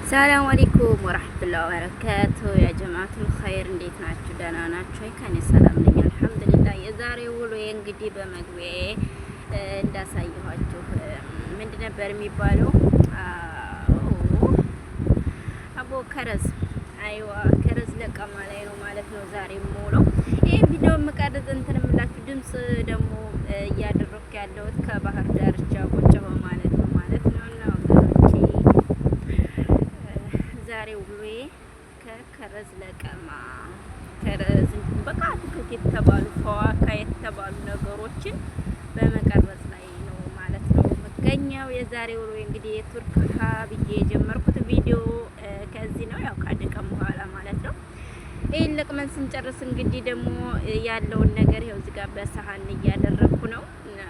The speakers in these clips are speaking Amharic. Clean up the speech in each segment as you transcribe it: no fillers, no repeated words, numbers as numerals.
ሰላም አለይኩም ወራህመቱላሂ ወበረካቱ። ያ ጀማዓቱል ኸይር እንዴት ናችሁ? ደህና ናችሁ? ከኔ ሰላም ነኝ አልሐምዱሊላህ። የዛሬው ውሎዬ እንግዲህ በመግቢያዬ እንዳሳየኋችሁ ምንድን ነበር የሚባለው? አቦ ከረዝ አይዋ ከረዝ ለቀማ ላይ ነው ማለት ነው ዛሬ የምውለው። ይሄ ቪዲዮ የምቀርጽ እንትን የምላችሁ ድምጽ ደግሞ እያደረኩ ያለሁት ከባህር ዳርቻ ቁጭ በማለት ነው ማለት ነው። እና ዛሬ ውሎዬ ከከረዝ ለቀማ ከረዝ በቃ አትክልት የተባሉ ፈዋካ የተባሉ ነገሮችን በመቀረጽ ላይ ነው ማለት ነው መገኛው። የዛሬ ውሎዬ እንግዲህ የቱርክ ብዬ የጀመርኩት ቪዲዮ ከዚህ ነው፣ ያው ከአንድ ቀን በኋላ ማለት ነው። ይሄን ለቅመን ስንጨርስ እንግዲህ ደግሞ ያለውን ነገር ይኸው እዚህ ጋር በሰሃን እያደረኩ ነው።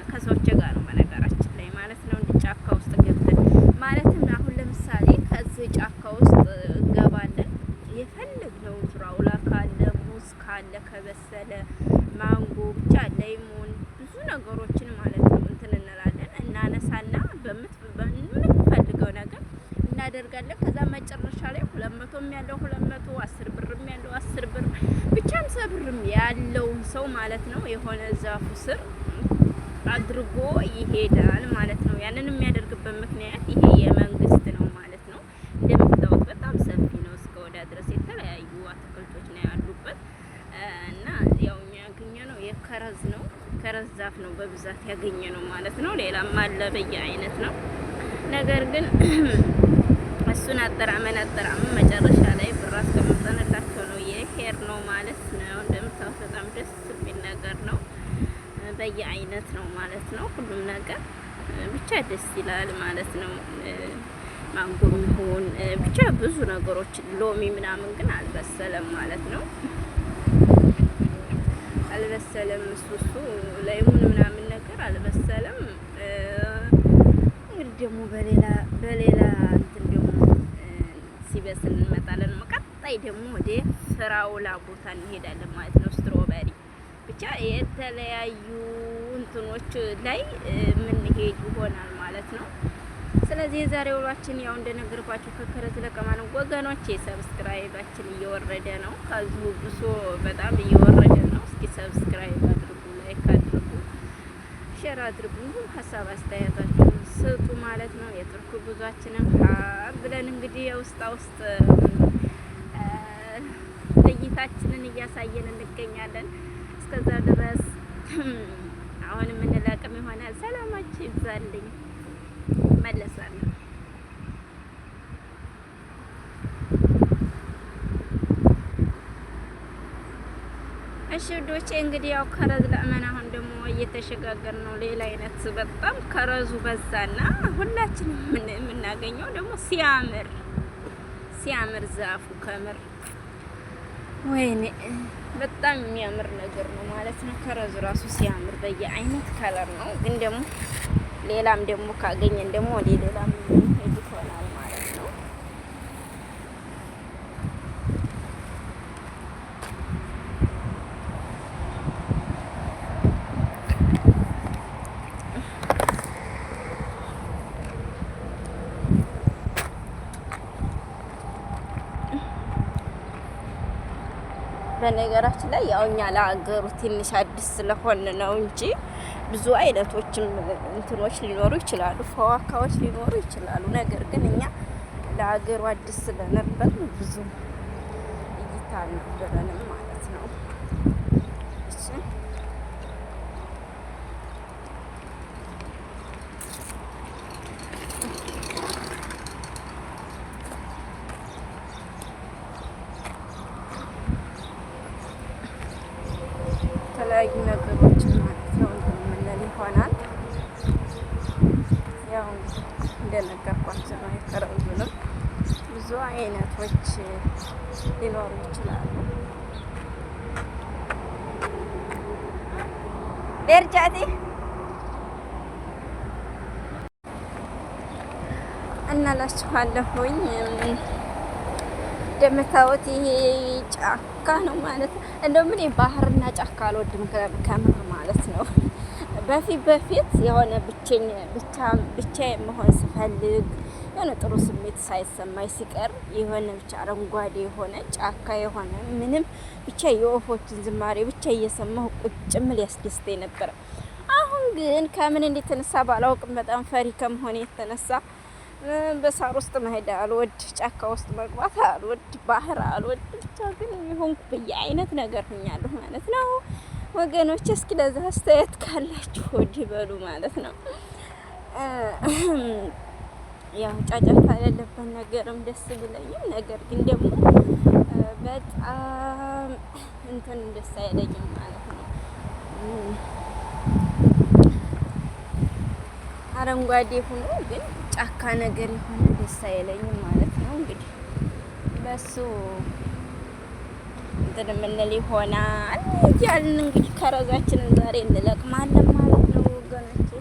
ከሰዎች ጋር ነው በነገራችን ላይ ማለት ነው። እንደ ጫካ ውስጥ ገብተን ማለትም አሁን ለምሳሌ ከዚህ ጫካ ውስጥ እንገባለን። የፈለግነውን ፍራውላ ካለ ሙዝ ካለ ከበሰለ ማንጎ ብቻ ሌሞን ብዙ ነገሮችን ማለት ነው እንትን እንላለን። እናነሳና በምንፈልገው ነገር እናደርጋለን። ከዛ መጨረሻ ላይ 200ም ያለው 200 10 ብርም ያለው 10 ብር ብቻ 50 ብርም ያለውን ሰው ማለት ነው የሆነ ዛፉ ስር አድርጎ ይሄዳል ማለት ነው። ያንን የሚያደርግበት ምክንያት ይሄ የመንግስት ነው ማለት ነው። እንደምታዩት በጣም ሰፊ ነው፣ እስከ ወዳ ድረስ የተለያዩ አትክልቶች ነው ያሉበት እና ያው እኛ ያገኘነው የከረዝ ነው፣ ከረዝ ዛፍ ነው በብዛት ያገኘነው ማለት ነው። ሌላም አለ በየአይነት ነው። ነገር ግን እሱን አጠራመን መጨረሻ ላይ ብር አስቀምጠንላቸው ነው የሄር ነው ማለት ነው። እንደምታዩት በጣም ደስ የሚል ነገር ነው። በየአይነት ነው ማለት ነው። ሁሉም ነገር ብቻ ደስ ይላል ማለት ነው። ማንጎ ይሁን ብቻ ብዙ ነገሮች ሎሚ ምናምን ግን አልበሰለም ማለት ነው። አልበሰለም እሱ ላይሙን ምናምን ነገር አልበሰለም። እንግዲህ ደግሞ በሌላ እንትን ደግሞ ሲበስል እንመጣለን። ቀጣይ ደግሞ ወደ ፍራውላ ቦታ እንሄዳለን ማለት ነው። ስትሮበሪ ብቻ የተለያዩ እንትኖች ላይ የምንሄድ ይሆናል ማለት ነው። ስለዚህ የዛሬ ውሏችን ያው እንደነገርኳችሁ ከከረዝ ለቀማ ነው ወገኖቼ። ሰብስክራይባችን እየወረደ ነው፣ ከዚሁ ብሶ በጣም እየወረደ ነው። እስኪ ሰብስክራይብ አድርጉ፣ ላይክ አድርጉ፣ ሼር አድርጉ፣ ሀሳብ አስተያየታችሁን ስጡ ማለት ነው። የቱርክ ጉዟችንን ብለን እንግዲህ የውስጥ እይታችንን እያሳየን እንገኛለን። እስከዛ ድረስ አሁን የምንለቅም ይሆናል። ሰላማችሁ ይብዛልኝ። መለሳለሁ። እሺ ውዶቼ እንግዲህ ያው ከረዝ ለእመን አሁን ደግሞ እየተሸጋገር ነው። ሌላ አይነት በጣም ከረዙ በዛና ሁላችንም የምናገኘው ደግሞ ሲያምር ዛፉ ከምር ወይኔ በጣም የሚያምር ነገር ነው ማለት ነው። ከረዙ ራሱ ሲያምር በየአይነት ከለር ነው። ግን ደግሞ ሌላም ደግሞ ካገኘን ደግሞ ወደ ሌላም ሄድ ይሆናል ማለት ነው። በነገራችን ላይ ያው እኛ ለአገሩ ትንሽ አዲስ ስለሆነ ነው እንጂ ብዙ አይነቶችም እንትኖች ሊኖሩ ይችላሉ፣ ፈዋካዎች ሊኖሩ ይችላሉ። ነገር ግን እኛ ለአገሩ አዲስ ስለነበር ብዙ እይታ አልነበረንም ማለት ነው። እሺ የተለያዩ ነገሮችን ማለት ነው እንደምንል ይሆናል። ያው እንደነገርኳችሁ ነው የከረዙንም ብዙ አይነቶች ሊኖሩ ይችላሉ። ደርጃቴ እናላችኋለሁኝ። እንደምታዩት ይሄ ጫካ ነው ማለት ነው። እንደውም እኔ ባህርና ጫካ አልወድም ከምር ማለት ነው። በፊት የሆነ ብቻ መሆን ስፈልግ የሆነ ጥሩ ስሜት ሳይሰማኝ ሲቀር የሆነ ብቻ አረንጓዴ የሆነ ጫካ የሆነ ምንም ብቻ የወፎችን ዝማሬ ብቻ እየሰማሁ ቁጭ ምል ያስደስተኝ ነበረ። አሁን ግን ከምን እንደተነሳ ባላውቅም በጣም ፈሪ ከመሆን የተነሳ በሳር ውስጥ መሄድ አልወድ፣ ጫካ ውስጥ መግባት አልወድ፣ ባህር አልወድ። ብቻ ግን የሆንኩ በየአይነት ነገር ሁኛለሁ ማለት ነው ወገኖች። እስኪ ለዛ አስተያየት ካላችሁ ወድ በሉ ማለት ነው። ያው ጫጫታ ያለበት ነገርም ደስ ቢለኝም ነገር ግን ደግሞ በጣም እንትን ደስ አይለኝም ማለት ነው። አረንጓዴ ሆኖ ግን ጫካ ነገር የሆነ ደስ አይለኝም ማለት ነው። እንግዲህ በሱ እንትን የምንል ይሆናል ያልን እንግዲህ ከረዛችንን ዛሬ እንለቅማለን ማለት ነው ወገኖቼ።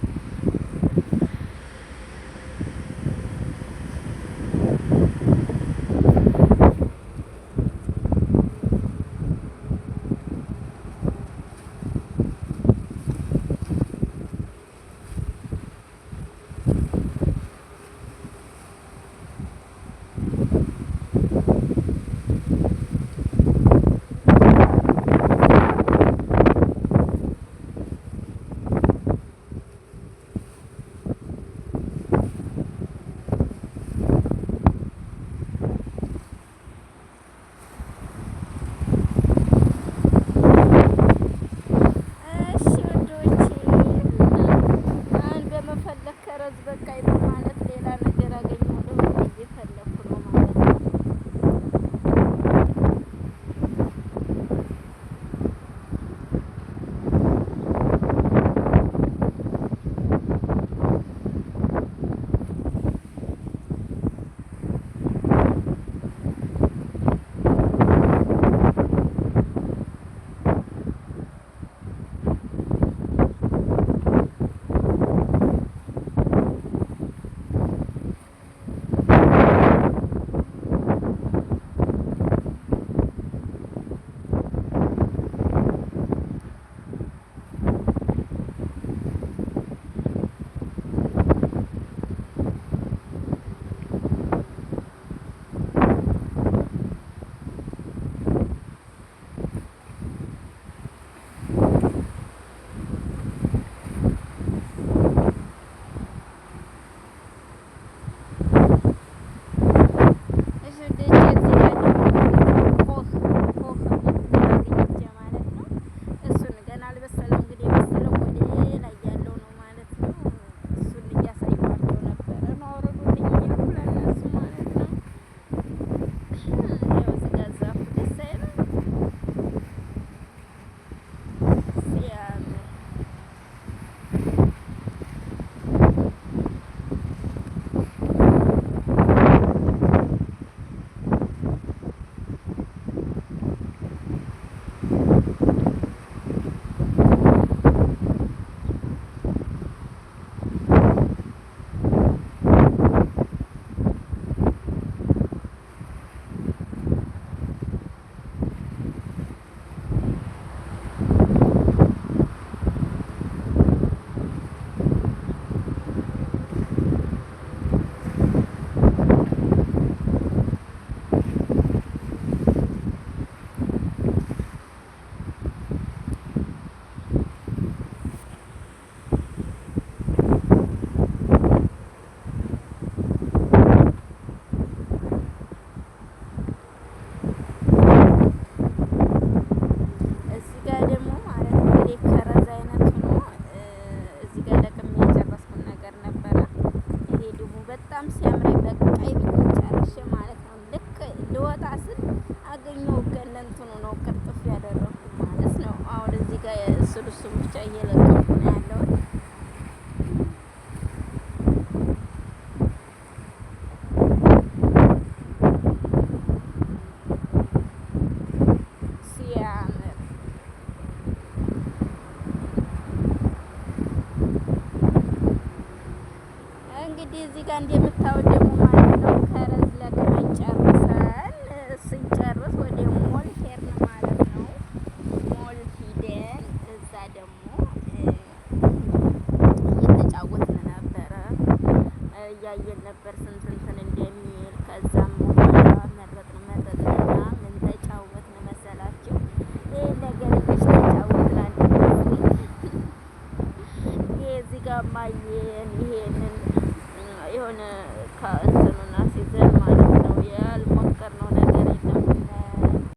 እሱን ብቻ እየለቀምኩ ነው ያለሁት። ሲያምር እንግዲህ እዚህ ጋር እንደምታዩት ደግሞ ማለት ነው ከረዝ ለቅመን ጨርሰን ስንጨርስ ወደ ሞል ሄድን ማለት ነው። ሞል ሂደን እዛ ደግሞ እየተጫወትን ነበረ፣ እያየን ነበር ስንት እዚህ ጋር ማየን ይሄንን የሆነ ከእንትን